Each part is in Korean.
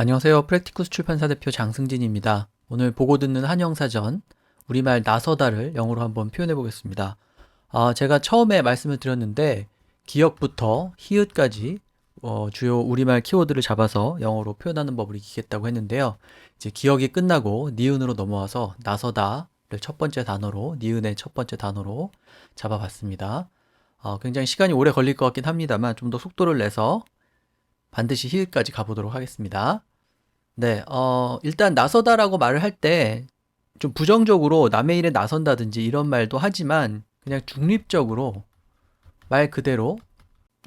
안녕하세요. 프랙티쿠스 출판사 대표 장승진입니다. 오늘 보고 듣는 한영사전 우리말 나서다를 영어로 한번 표현해 보겠습니다. 제가 처음에 말씀을 드렸는데 기역부터 히읗까지 주요 우리말 키워드를 잡아서 영어로 표현하는 법을 익히겠다고 했는데요. 이제 기역이 끝나고 니은으로 넘어와서 나서다를 첫 번째 단어로, 니은의 첫 번째 단어로 잡아봤습니다. 굉장히 시간이 오래 걸릴 것 같긴 합니다만 좀 더 속도를 내서 반드시 히읗까지 가보도록 하겠습니다. 네, 일단 나서다라고 말을 할 때 좀 부정적으로 남의 일에 나선다든지 이런 말도 하지만 그냥 중립적으로 말 그대로,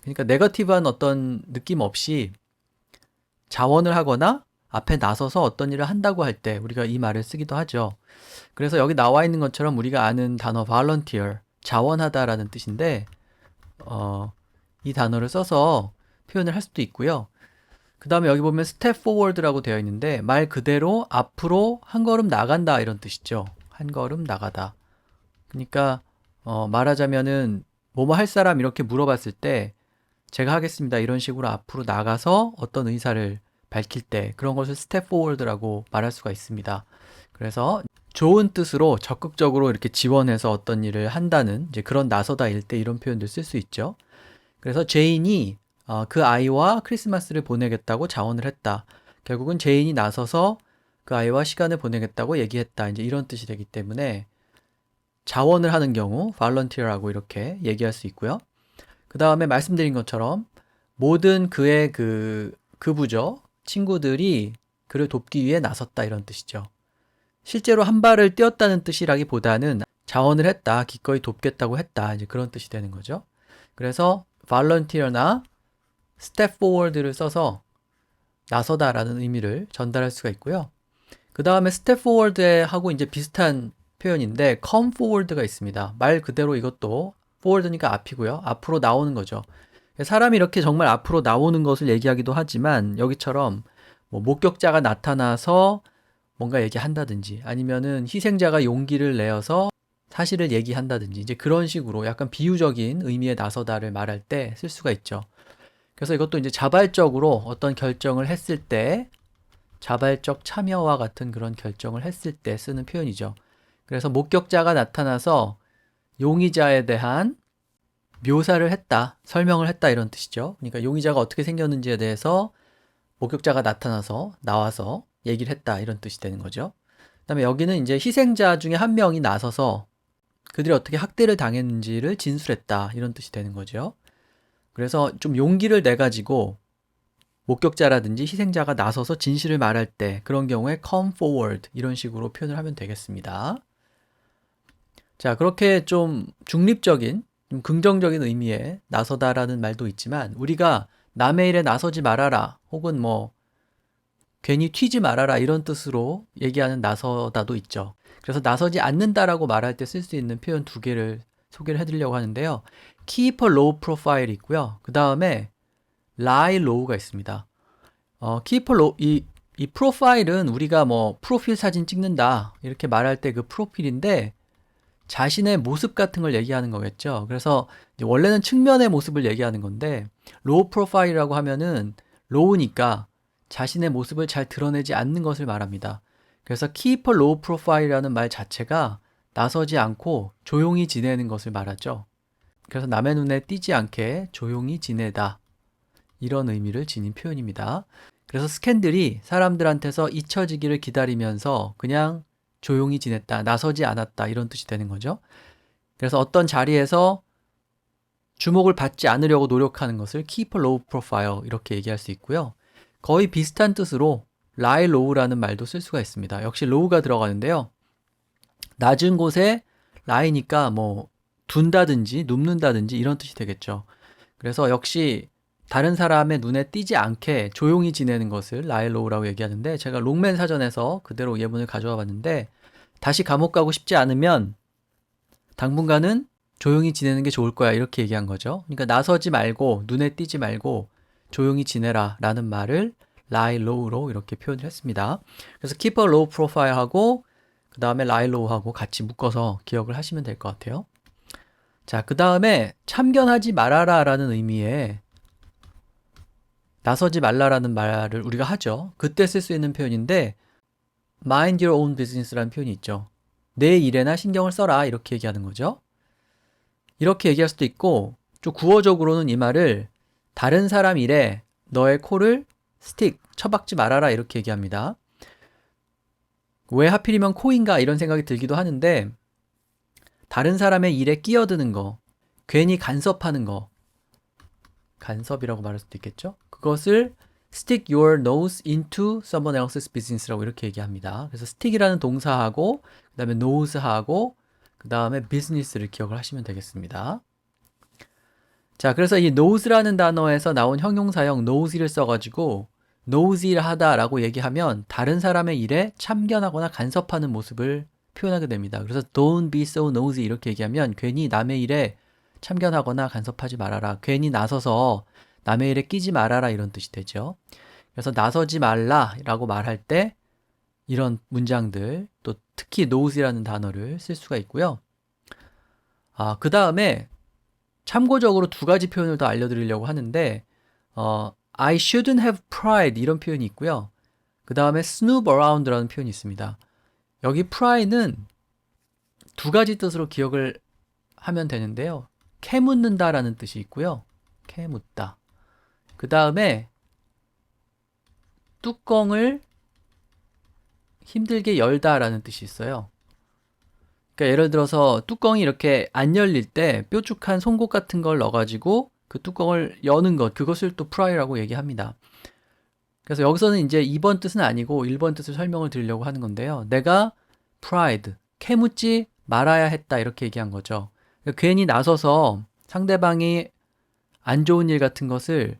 그러니까 네거티브한 어떤 느낌 없이 자원을 하거나 앞에 나서서 어떤 일을 한다고 할 때 우리가 이 말을 쓰기도 하죠. 그래서 여기 나와 있는 것처럼 우리가 아는 단어 volunteer, 자원하다라는 뜻인데 이 단어를 써서 표현을 할 수도 있고요. 그 다음에 여기 보면 step forward라고 되어 있는데 말 그대로 앞으로 한 걸음 나간다 이런 뜻이죠. 한 걸음 나가다. 그러니까 말하자면은 뭐뭐 할 사람 이렇게 물어봤을 때 제가 하겠습니다 이런 식으로 앞으로 나가서 어떤 의사를 밝힐 때 그런 것을 step forward라고 말할 수가 있습니다. 그래서 좋은 뜻으로 적극적으로 이렇게 지원해서 어떤 일을 한다는 이제 그런 나서다일 때 이런 표현들 쓸 수 있죠. 그래서 제인이 그 아이와 크리스마스를 보내겠다고 자원을 했다. 결국은 제인이 나서서 그 아이와 시간을 보내겠다고 얘기했다. 이제 이런 뜻이 되기 때문에 자원을 하는 경우 volunteer라고 이렇게 얘기할 수 있고요. 그 다음에 말씀드린 것처럼 모든 그의 그 부죠. 친구들이 그를 돕기 위해 나섰다 이런 뜻이죠. 실제로 한 발을 뛰었다는 뜻이라기보다는 자원을 했다, 기꺼이 돕겠다고 했다, 이제 그런 뜻이 되는 거죠. 그래서 volunteer나 step forward를 써서 나서다라는 의미를 전달할 수가 있고요. 그 다음에 step forward하고 이제 비슷한 표현인데 come forward가 있습니다. 말 그대로 이것도 forward니까 앞이고요. 앞으로 나오는 거죠. 사람이 이렇게 정말 앞으로 나오는 것을 얘기하기도 하지만 여기처럼 뭐 목격자가 나타나서 뭔가 얘기한다든지 아니면은 희생자가 용기를 내어서 사실을 얘기한다든지 이제 그런 식으로 약간 비유적인 의미의 나서다를 말할 때 쓸 수가 있죠. 그래서 이것도 이제 자발적으로 어떤 결정을 했을 때 자발적 참여와 같은 그런 결정을 했을 때 쓰는 표현이죠. 그래서 목격자가 나타나서 용의자에 대한 묘사를 했다, 설명을 했다 이런 뜻이죠. 그러니까 용의자가 어떻게 생겼는지에 대해서 목격자가 나와서 얘기를 했다 이런 뜻이 되는 거죠. 그다음에 여기는 이제 희생자 중에 한 명이 나서서 그들이 어떻게 학대를 당했는지를 진술했다 이런 뜻이 되는 거죠. 그래서 좀 용기를 내가지고 목격자라든지 희생자가 나서서 진실을 말할 때 그런 경우에 come forward 이런 식으로 표현을 하면 되겠습니다. 자, 그렇게 좀 중립적인, 좀 긍정적인 의미의 나서다라는 말도 있지만 우리가 남의 일에 나서지 말아라 혹은 뭐 괜히 튀지 말아라 이런 뜻으로 얘기하는 나서다도 있죠. 그래서 나서지 않는다라고 말할 때 쓸 수 있는 표현 두 개를 소개를 해드리려고 하는데요. keep a low profile 있고요. 그 다음에 lie low가 있습니다. keep a low, 이 프로파일은 우리가 뭐 프로필 사진 찍는다 이렇게 말할 때 그 프로필인데 자신의 모습 같은 걸 얘기하는 거겠죠. 그래서 원래는 측면의 모습을 얘기하는 건데 low profile이라고 하면은 low니까 자신의 모습을 잘 드러내지 않는 것을 말합니다. 그래서 keep a low profile이라는 말 자체가 나서지 않고 조용히 지내는 것을 말하죠. 그래서 남의 눈에 띄지 않게 조용히 지내다 이런 의미를 지닌 표현입니다. 그래서 스캔들이 사람들한테서 잊혀지기를 기다리면서 그냥 조용히 지냈다, 나서지 않았다 이런 뜻이 되는 거죠. 그래서 어떤 자리에서 주목을 받지 않으려고 노력하는 것을 keep a low profile 이렇게 얘기할 수 있고요. 거의 비슷한 뜻으로 lie low라는 말도 쓸 수가 있습니다. 역시 low가 들어가는데요. 낮은 곳에 lie니까 뭐 둔다든지 눕는다든지 이런 뜻이 되겠죠. 그래서 역시 다른 사람의 눈에 띄지 않게 조용히 지내는 것을 lie low라고 얘기하는데 제가 롱맨 사전에서 그대로 예문을 가져와 봤는데 다시 감옥 가고 싶지 않으면 당분간은 조용히 지내는 게 좋을 거야 이렇게 얘기한 거죠. 그러니까 나서지 말고 눈에 띄지 말고 조용히 지내라 라는 말을 lie low로 이렇게 표현을 했습니다. 그래서 keep a low profile 하고 그 다음에 lie low 하고 같이 묶어서 기억을 하시면 될 것 같아요. 자, 그 다음에 참견하지 말아라 라는 의미의 나서지 말라라는 말을 우리가 하죠. 그때 쓸 수 있는 표현인데 mind your own business라는 표현이 있죠. 내 일에나 신경을 써라 이렇게 얘기하는 거죠. 이렇게 얘기할 수도 있고 좀 구어적으로는 이 말을 다른 사람 일에 너의 코를 스틱, 쳐박지 말아라 이렇게 얘기합니다. 왜 하필이면 코인가 이런 생각이 들기도 하는데 다른 사람의 일에 끼어드는 거, 괜히 간섭하는 거, 간섭이라고 말할 수도 있겠죠? 그것을 stick your nose into someone else's business라고 이렇게 얘기합니다. 그래서 stick이라는 동사하고 그 다음에 nose하고 그 다음에 business를 기억을 하시면 되겠습니다. 자, 그래서 이 nose라는 단어에서 나온 형용사형 nose를 써가지고 nose하다 라고 얘기하면 다른 사람의 일에 참견하거나 간섭하는 모습을 표현하게 됩니다. 그래서 don't be so nosy 이렇게 얘기하면 괜히 남의 일에 참견하거나 간섭하지 말아라. 괜히 나서서 남의 일에 끼지 말아라 이런 뜻이 되죠. 그래서 나서지 말라 라고 말할 때 이런 문장들 또 특히 nose라는 단어를 쓸 수가 있고요. 그 다음에 참고적으로 두 가지 표현을 더 알려드리려고 하는데 I shouldn't have pride 이런 표현이 있고요. 그 다음에 snoop around라는 표현이 있습니다. 여기 pry는 두 가지 뜻으로 기억을 하면 되는데요. 캐묻는다 라는 뜻이 있고요. 캐묻다. 그 다음에 뚜껑을 힘들게 열다 라는 뜻이 있어요. 그러니까 예를 들어서 뚜껑이 이렇게 안 열릴 때 뾰족한 송곳 같은 걸 넣어가지고 그 뚜껑을 여는 것, 그것을 또 pry라고 얘기합니다. 그래서 여기서는 이제 2번 뜻은 아니고 1번 뜻을 설명을 드리려고 하는 건데요. 내가 pride, 캐묻지 말아야 했다 이렇게 얘기한 거죠. 그러니까 괜히 나서서 상대방이 안 좋은 일 같은 것을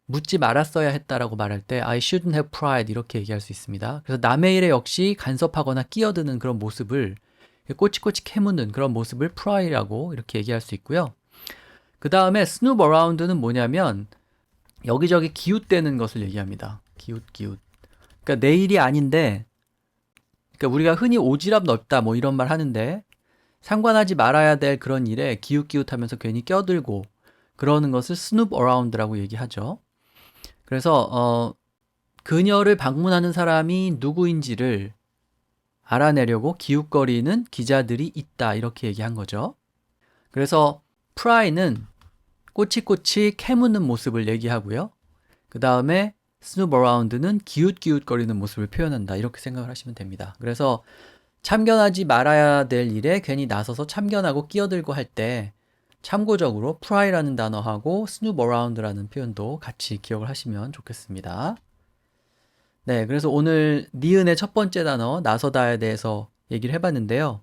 묻지 말았어야 했다라고 말할 때 I shouldn't have pride 이렇게 얘기할 수 있습니다. 그래서 남의 일에 역시 간섭하거나 끼어드는 그런 모습을 꼬치꼬치 캐묻는 그런 모습을 pry라고 이렇게 얘기할 수 있고요. 그 다음에 snoop around는 뭐냐면 여기저기 기웃대는 것을 얘기합니다. 기웃기웃. 그러니까 내 일이 아닌데 그러니까 우리가 흔히 오지랖 넓다 뭐 이런 말 하는데 상관하지 말아야 될 그런 일에 기웃기웃하면서 괜히 껴들고 그러는 것을 snoop around라고 얘기하죠. 그래서 그녀를 방문하는 사람이 누구인지를 알아내려고 기웃거리는 기자들이 있다 이렇게 얘기한 거죠. 그래서 pry는 꼬치꼬치 캐묻는 모습을 얘기하고요. 그 다음에 snoop around는 기웃기웃거리는 모습을 표현한다 이렇게 생각을 하시면 됩니다. 그래서 참견하지 말아야 될 일에 괜히 나서서 참견하고 끼어들고 할 때 참고적으로 pry라는 단어하고 snoop around라는 표현도 같이 기억을 하시면 좋겠습니다. 네, 그래서 오늘 니은의 첫 번째 단어 나서다에 대해서 얘기를 해봤는데요.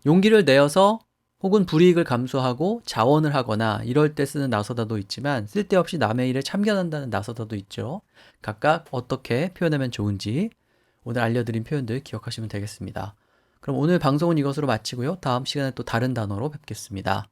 용기를 내어서 혹은 불이익을 감수하고 자원을 하거나 이럴 때 쓰는 나서다도 있지만 쓸데없이 남의 일에 참견한다는 나서다도 있죠. 각각 어떻게 표현하면 좋은지 오늘 알려드린 표현들 기억하시면 되겠습니다. 그럼 오늘 방송은 이것으로 마치고요. 다음 시간에 또 다른 단어로 뵙겠습니다.